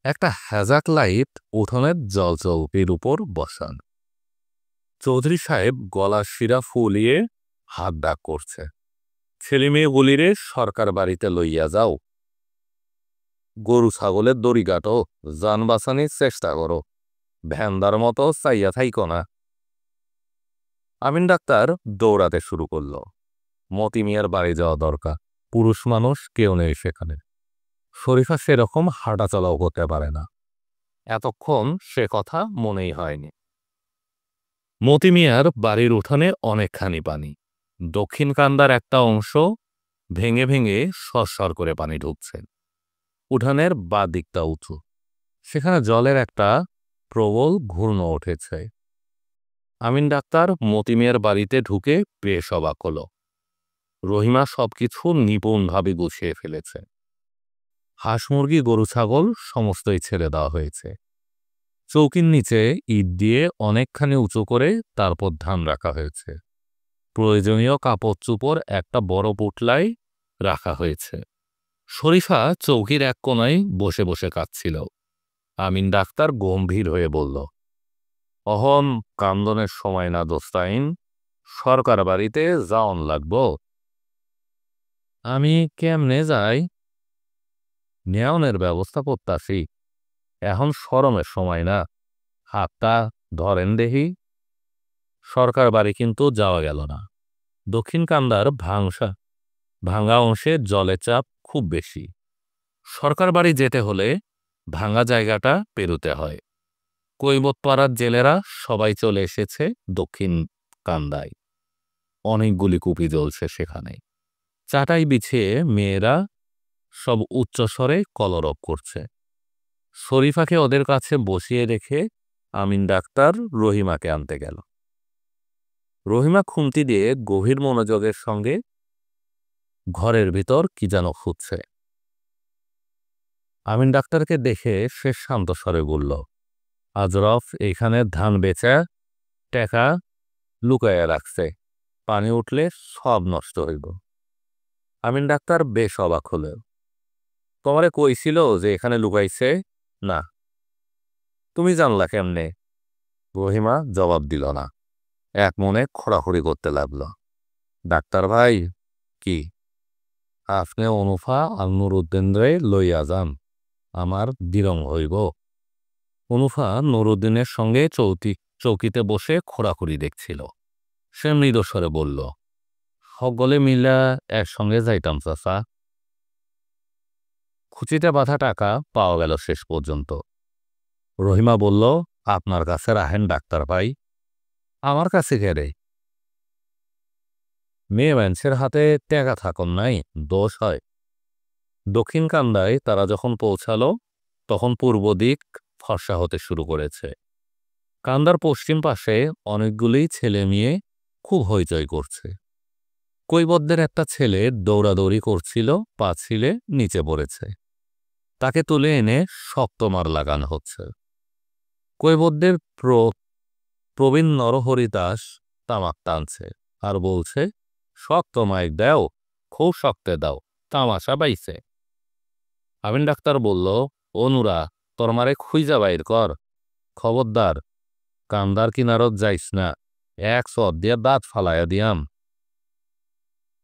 একটা হ্যাজাক লাইট উঠোনের জলচৌকির উপর বসান। চৌধুরী সাহেব গলার শিরা ফুলিয়ে হাত ডাক করছে, ছেলে মেয়েগুলিরে সরকার বাড়িতে লইয়া যাও, গরু ছাগলের দড়ি কাটো, যান বাঁচানির চেষ্টা করো, ভ্যান্দার মতো চাইয়া থাইকো না। আমিন ডাক্তার দৌড়াতে শুরু করল। মতি মিয়ার বাড়ি যাওয়া দরকার, পুরুষ মানুষ কেউ নেই সেখানে। শরীফা সেরকম হাঁটাচলাও করতে পারে না। এতক্ষণ সে কথা মনেই হয়নি। মতি মিয়ার বাড়ির উঠানে অনেকখানি পানি। দক্ষিণ কান্দার একটা অংশ ভেঙে ভেঙে সরসর করে পানি ঢুকছে। উঠানের বাঁ দিকটা উঁচু, সেখানে জলের একটা প্রবল ঘূর্ণ উঠেছে। আমিন ডাক্তার মতি মিয়ার বাড়িতে ঢুকে বেশ অবাক হল। রহিমা সবকিছু নিপুণভাবে গুছিয়ে ফেলেছে। হাঁস মুরগি গরু ছাগল সমস্তই ছেড়ে দেওয়া হয়েছে। চৌকির নিচে ইট দিয়ে অনেকখানি উঁচু করে তারপর ধান রাখা হয়েছে। প্রয়োজনীয় কাপড় চোপড় একটা বড় পুটলায় রাখা হয়েছে। শরীফা চৌকির এক কোনায় বসে বসে কাঁদছিল। আমিন ডাক্তার গম্ভীর হয়ে বলল, অহন কান্দনের সময় না দোস্তাইন, সরকার বাড়িতে যাওন লাগব। আমি কেমনে যাই? নেওনের ব্যবস্থা করতাছি, এখন শরমের সময় না, হাতটা ধরেন দেহি। সরকার বাড়ি কিন্তু যাওয়া গেল না। দক্ষিণ কান্দার ভাঙা অংশে জলের চাপ খুব বেশি। সরকার বাড়ি যেতে হলে ভাঙা জায়গাটা পেরোতে হয়। কৈবতপাড়ার জেলেরা সবাই চলে এসেছে দক্ষিণ কান্দায়। অনেকগুলি কুপি জ্বলছে সেখানে। চাটাই বিছিয়ে মেয়েরা সব উচ্চস্বরে কলরব করছে। শরীফাকে ওদের কাছে বসিয়ে রেখে আমিন ডাক্তার রহিমাকে আনতে গেল। রহিমা খুন্তি দিয়ে গভীর মনোযোগের সঙ্গে ঘরের ভিতর কি যেন খুঁজছে। আমিন ডাক্তারকে দেখে সে শান্ত স্বরে বলল, আজরফ এইখানে ধান বেচা টাকা লুকাইয়া রাখছে, পানি উঠলে সব নষ্ট হইব। আমিন ডাক্তার বেশ অবাক হলো। তোমারে কইছিল যে এখানে লুকাইছে? না। তুমি জানলা কেমনে? রহিমা জবাব দিল না, এক মনে খোঁড়াখুড়ি করতে লাগল। ডাক্তার ভাই, কি আপনি অনুফা আর নুরুদ্দিনরে লইয়া যান, আমার দিরং হইব। অনুফা নুরুদ্দিনের সঙ্গে চৌকিতে বসে খোঁড়াখুড়ি দেখছিল। সে মৃদস্বরে বলল, সকলে মিলা একসঙ্গে যাইতাম চাচা। খুচিতে বাঁধা টাকা পাওয়া গেল শেষ পর্যন্ত। রহিমা বলল, আপনার কাছে রাহেন ডাক্তার ভাই, আমার কাছে গেলে মেয়ে মানুষের হাতে টাকা থাকুন নাই, দোষ হয়। দক্ষিণ কান্দায় তারা যখন পৌঁছালো তখন পূর্ব দিক ফর্সা হতে শুরু করেছে। কান্দার পশ্চিম পাশে অনেকগুলি ছেলে মেয়ে খুব হইচই করছে। কৈবদ্যের একটা ছেলে দৌড়াদৌড়ি করছিল, পা ছিলে নিচে পড়েছে। তাকে তুলে এনে শক্ত মার লাগানো হচ্ছে। কৈবদ্যের প্রবীণ নরহরি দাস তামাক টানছে আর বলছে, শক্ত মাইক দাও, খুব শক্তে দাও, তামাশা পাইছে। আমিন ডাক্তার বলল, ও নুরা, তোর মারে খুইজা বাইর কর, খবরদার কান্দার কিনারত যাইস না, এক সদ দিয়ে দাঁত ফালাইয়া দিয়াম।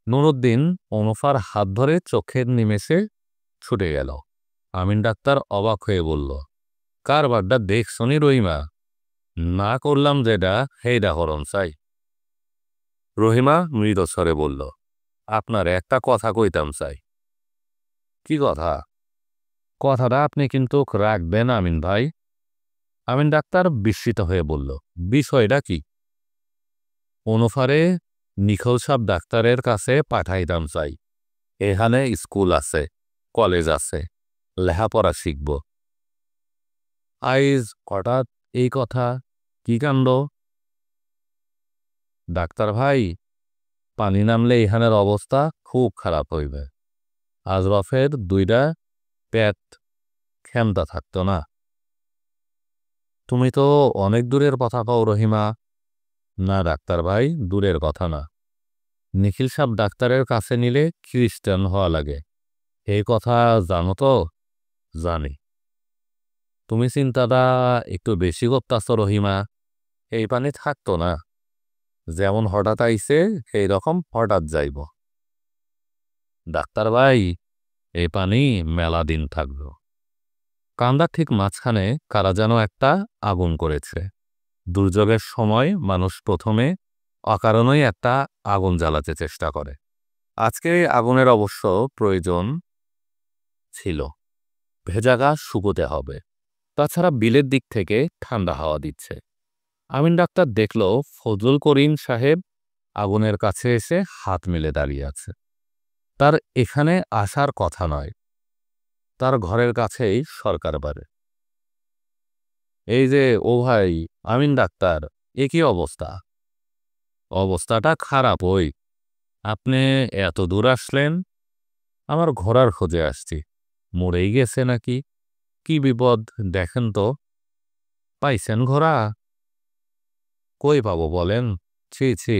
নুরুদ্দিন অনুফার হাত ধরে চোখের নিমেষে ছুটে গেল। আমিন ডাক্তার অবাক হয়ে বলল, কারবারটা দেখছনি রহিমা? না করলাম যেটা হেইডা হরণ চাই। রহিমা মৃদস্বরে বলল, আপনার একটা কথা কইতাম চাই। কি কথা? কথাটা আপনি কিন্তু রাখবেন আমিন ভাই। আমিন ডাক্তার বিস্মিত হয়ে বলল, বিষয়টা কি? অনুফারে নিখোঁজ সব ডাক্তারের কাছে পাঠাইতাম চাই। এখানে স্কুল আছে, কলেজ আছে, লেখাপড়া শিখব। আইজ হঠাৎ এই কথা, কি কাণ্ড? ডাক্তার ভাই, পানি নামলে এখানের অবস্থা খুব খারাপ হইবে। আজরফের 2টা পেট ক্ষমতা থাকতো না। তুমি তো অনেক দূরের কথা কও রহিমা। না ডাক্তার ভাই, দূরের কথা না। নিখিল সাহেব ডাক্তারের কাছে নিলে খ্রিস্টান হওয়া লাগে, এই কথা জানো তো? জানি। তুমি চিন্তাটা একটু বেশি করতাছ রহিমা। এই পানি থাকতো না, যেমন হঠাৎ আইছে সেই রকম হঠাৎ যাইব। ডাক্তার ভাই, এই পানি মেলা দিন থাকবে। কান্দার ঠিক মাঝখানে কারা যেন একটা আগুন করেছে। দুর্যোগের সময় মানুষ প্রথমে অকারণেই একটা আগুন জ্বালাতে চেষ্টা করে। আজকে এই আগুনের অবশ্য প্রয়োজন ছিল। ভেজা গা শুকোতে হবে। তাছাড়া বিলের দিক থেকে ঠান্ডা হাওয়া দিচ্ছে। আমিন ডাক্তার দেখল ফজলুল করিম সাহেব আগুনের কাছে এসে হাত মেলে দাঁড়িয়ে আছে। তার এখানে আসার কথা নয়। তার ঘরের কাছেই সরকার বাড়ি। এই যে, ও ভাই আমিন ডাক্তার, এ কি অবস্থা? অবস্থাটা খারাপ। ওই আপনি এত দূর আসলেন? আমার ঘোড়ার খোঁজে আসছি। মরেই গেছে নাকি? কি বিপদ দেখেন তো। পাইছেন ঘোড়া? কই পাবো বলেন? ছি ছি,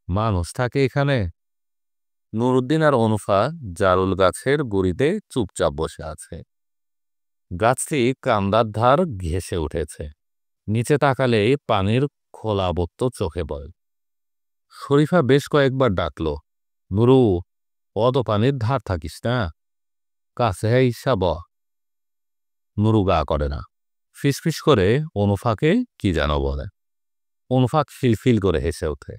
মানুষ থাকে এখানে? নুরুদ্দিন আর অনুফা জারুল গাছের গুড়িতে চুপচাপ বসে আছে। গাছটি কান্দার ধার ঘেঁষে উঠেছে। নিচে তাকালে পানির খোলাবর্ত চোখে পড়ে। শরীফা বেশ কয়েকবার ডাকল, নুরু, অত পানির ধার থাকিস না, কাছে হিসাব। নুরু গা করে না। ফিসফিস করে অনুফাকে কি যেন বলে। অনুফা খিলফিল করে হেসে ওঠে।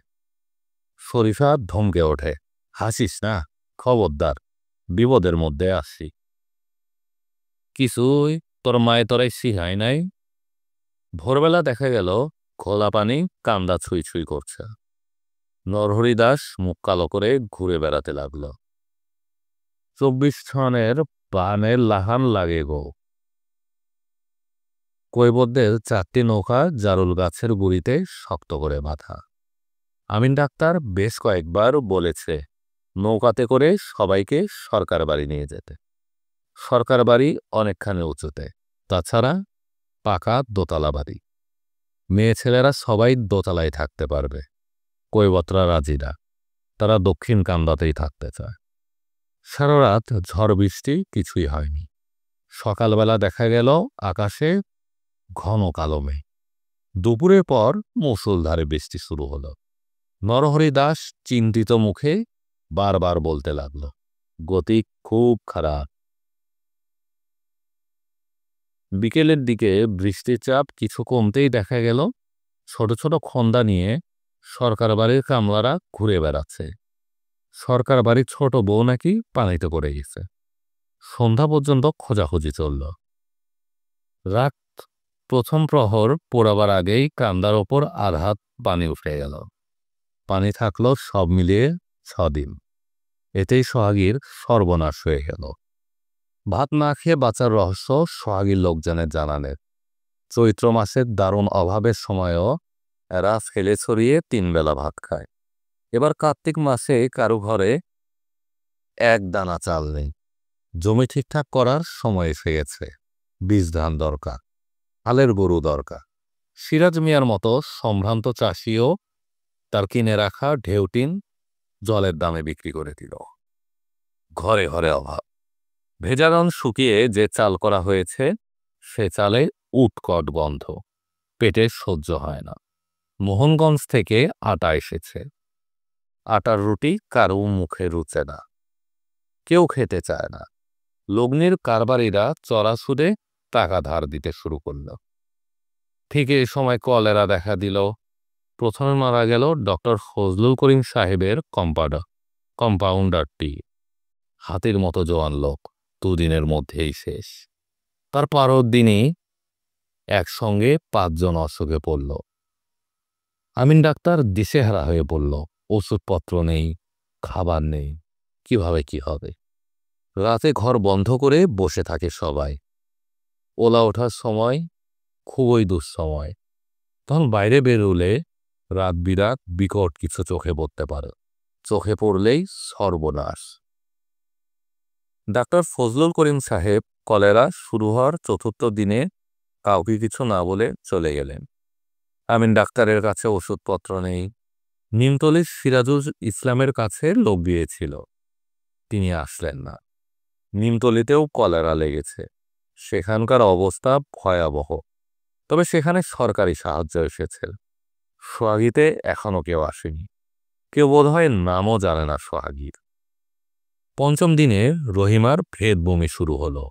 শরীফা ধমকে ওঠে, হাসিস না, খবরদার, বিপদের মধ্যে আসছি। কিছুই তোর মায়ে তোরাই শিখায় নাই? ভোরবেলা দেখা গেল খোলা পানি কান্দা ছুঁই ছুঁই করছে। নরহরি দাস মুখ কালো করে ঘুরে বেড়াতে লাগল। 24 সনের বানের লাহান লাগে গো। কৈবদ্যের 4টি নৌকা জারুল গাছের গুড়িতে শক্ত করে বাঁধা। আমিন ডাক্তার বেশ কয়েকবার বলেছে নৌকাতে করে সবাইকে সরকার বাড়ি নিয়ে যেতে। সরকার বাড়ি অনেকখানি উঁচুতে, তাছাড়া পাকা দোতলা বাড়ি। মেয়ে ছেলেরা সবাই দোতলায় থাকতে পারবে। কৈবতরা রাজি না, তারা দক্ষিণ কান্দাতেই থাকতে চায়। সারা রাত ঝড় বৃষ্টি কিছুই হয়নি। সকালবেলা দেখা গেল আকাশে ঘন কালো মেঘ। দুপুরের পর মুষলধারে বৃষ্টি শুরু হলো। নরহরি দাস চিন্তিত মুখে বারবার বলতে লাগল, গতি খুব খারাপ। বিকেলের দিকে বৃষ্টির চাপ কিছু কমতেই দেখা গেল ছোট ছোট খন্দা নিয়ে সরকার বাড়ির কামলারা ঘুরে বেড়াচ্ছে। সরকার বাড়ির ছোট বউ নাকি পানিতে পড়ে গেছে। সন্ধ্যা পর্যন্ত খোঁজাখুঁজি চলল। রাত প্রথম প্রহর পোড়াবার আগেই কান্দার ওপর আধা পানি উঠে গেল। পানি থাকলো সব মিলিয়ে 6 দিন। এতেই সোহাগীর সর্বনাশ হয়ে গেল। ভাত না খেয়ে বাঁচার রহস্য সোহাগীর লোকজনের জানানের। চৈত্র মাসের দারুণ অভাবের সময়ও এরা ফেলে ছড়িয়ে 3 বেলা ভাত খায়। এবার কার্তিক মাসে কারো ঘরে এক দানা চাল নেই। জমি ঠিকঠাক করার সময় এসে গেছে। বীজ ধান দরকার, হালের গরু দরকার। সিরাজ মিয়ার মতো সম্ভ্রান্ত চাষিও তার কিনে রাখা ঢেউটিন জলের দামে বিক্রি করে দিল। ঘরে ঘরে অভাব। ভেজারন শুকিয়ে যে চাল করা হয়েছে সে চালে উৎকট গন্ধ, পেটে সহ্য হয় না। মোহনগঞ্জ থেকে আটা এসেছে। আটার রুটি কারো মুখে রুচে না, কেউ খেতে চায় না। লগ্নির কারবারিরা চড়া সুদে টাকা ধার দিতে শুরু করল। ঠিক এই সময় কলেরা দেখা দিল। প্রথমে মারা গেল ডক্টর ফজলুল করিম সাহেবের কম্পাউন্ডারটি। হাতির মতো জোয়ান লোক, 2 দিনের মধ্যেই শেষ। তার পরের দিনই একসঙ্গে 5 জন অসুখে পড়ল। আমিন ডাক্তার দিশেহারা হয়ে পড়ল। ওষুধপত্র নেই, খাবার নেই, কিভাবে কি হবে। রাতে ঘর বন্ধ করে বসে থাকে সবাই। ওলা ওঠার সময় খুবই দুঃসময়। তখন বাইরে বেরোলে রাত বিরাত বিকট কিছু চোখে পড়তে পারে। চোখে পড়লেই সর্বনাশ। ডাক্তার ফজলুল করিম সাহেব কলেরা শুরু হওয়ার চতুর্থ দিনে কাউকে কিছু না বলে চলে গেলেন। আমিন ডাক্তারের কাছে ওষুধপত্র নেই। নিমতলির সিরাজুল ইসলামের কাছে লোক গিয়েছিল, তিনি আসলেন না। নিমতলিতেও কলেরা লেগেছে, সেখানকার অবস্থা ভয়াবহ। তবে সেখানে সরকারি সাহায্য এসেছে। সোহাগীতে এখনো কেউ আসেনি, কেউ বোধহয় নামও জানে না সোহাগীর। পঞ্চম দিনে রহিমার ভেদ বমি শুরু হলো।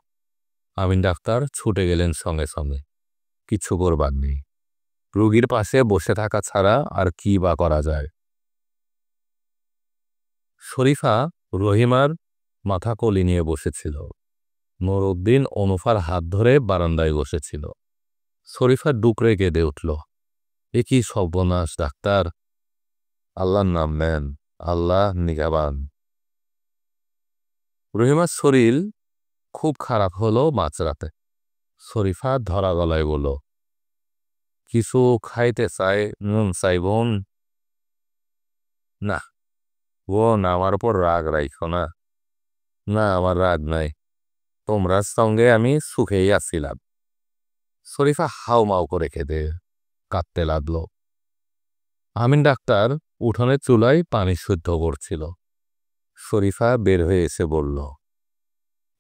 আমিন ডাক্তার ছুটে গেলেন সঙ্গে সঙ্গে। কিছু করবার নেই, রোগীর পাশে বসে থাকা ছাড়া আর কি বা করা যায়। শরীফা রহিমার মাথা কোলে নিয়ে বসেছিল। নুরউদ্দিন অনুফার হাত ধরে বারান্দায় বসেছিল। শরীফা ডুকরে কেঁদে উঠল। এ কি সর্বনাশ ডাক্তার! আল্লাহর নাম নেন, আল্লাহ নিগাবান। রহিমার শরীর খুব খারাপ হলো মাঝরাতে। শরীফা ধরা গলায় বলল, কিছু খাইতে চাই, নুন চাই বোন? না বোন, আমার উপর রাগ রাইখো না। না, আমার রাগ নাই, তোমরা সঙ্গে আমি সুখেই আসছিলাম। শরীফা হাউমাউ করে কেঁদে কাঁদতে লাগল। আমিন ডাক্তার উঠোনের চুলায় পানি শুদ্ধ করছিল। শরীফা বের হয়ে এসে বলল,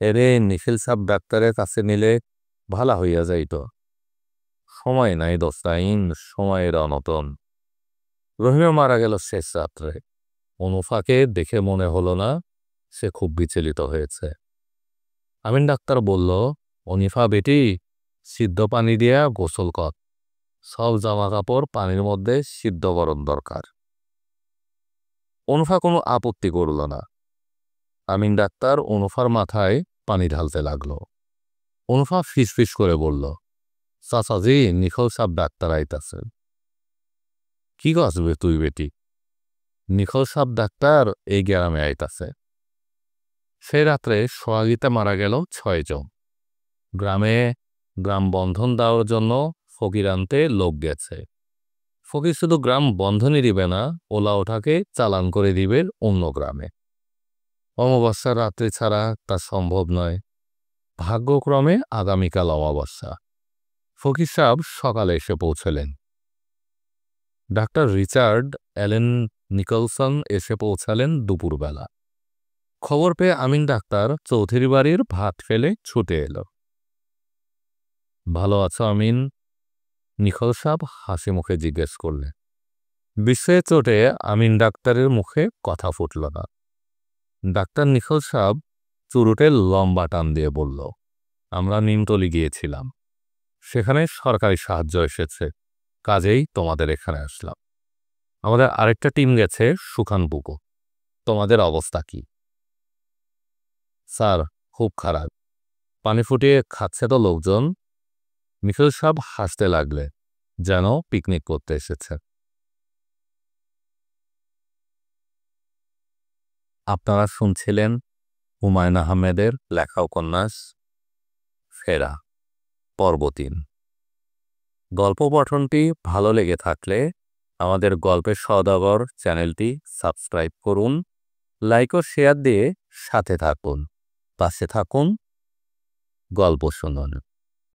এরে নিখিল সাব ডাক্তারের কাছে নিলে ভালা হইয়া যাইত। সময় নাই দোস্তাইন, সময়ের অনটন। রহিমা মারা গেল শেষ রাত্রে। অনুফাকে দেখে মনে হলো না সে খুব বিচলিত হয়েছে। আমিন ডাক্তার বলল, অনিফা বেটি, সিদ্ধ পানি দিয়া গোসল কর। সব জামা কাপড় পানির মধ্যে সিদ্ধকরণ দরকার। অনুফা কোনো আপত্তি করল না। আমিন ডাক্তার অনুফার মাথায় পানি ঢালতে লাগলো। অনুফা ফিসফিস করে বলল, চাচাজি, নিখল সাব ডাক্তার আইতাছেন। কি কাজবে তুই বেটি? নিখল সাব ডাক্তার এই গ্রামে আইতাছে। সে রাত্রে সোহাগীতে মারা গেল 6 জন। গ্রাম বন্ধন দেওয়ার জন্য ফকির আনতে লোক গেছে। ফকির শুধু গ্রাম বন্ধনই দিবে না, ওলা ওঠাকে চালান করে দিবে অন্য গ্রামে। অমাবস্যার রাত্রি ছাড়া তা সম্ভব নয়। ভাগ্যক্রমে আগামীকাল অমাবস্যা। ফকির সাহেব সকালে এসে পৌঁছলেন। ডাক্তার রিচার্ড অ্যালেন নিকলসন এসে পৌঁছালেন দুপুরবেলা। খবর পেয়ে আমিন ডাক্তার চৌধুরী বাড়ির ভাত ফেলে ছুটে এলো। ভালো আছো আমিন? নিখল সাহেব হাসি মুখে জিজ্ঞেস করলেন। বিস্ময়ে চোটে আমিন ডাক্তারের মুখে কথা ফুটল না। ডাক্তার নিখল সাহেব চুরুটে লম্বা টান দিয়ে বলল, আমরা নিমতলি গিয়েছিলাম, সেখানে সরকারি সাহায্য এসেছে, কাজেই তোমাদের এখানে আসলাম। আমাদের আরেকটা টিম গেছে সুখানপুকুর। তোমাদের অবস্থা কি? স্যার, খুব খারাপ। পানি ফুটিয়ে খাচ্ছে তো লোকজন। নিখিল সাহেব হাসতে লাগলে, যেন পিকনিক করতে এসেছে। আপনারা শুনছিলেন হুমায়ুন আহমেদের লেখা উপন্যাস ফেরা, পর্ব 3। গল্প পঠনটি ভালো লেগে থাকলে আমাদের গল্পের সওদাগর চ্যানেলটি সাবস্ক্রাইব করুন, লাইক ও শেয়ার দিয়ে সাথে থাকুন, পাশে থাকুন, গল্প শুনুন।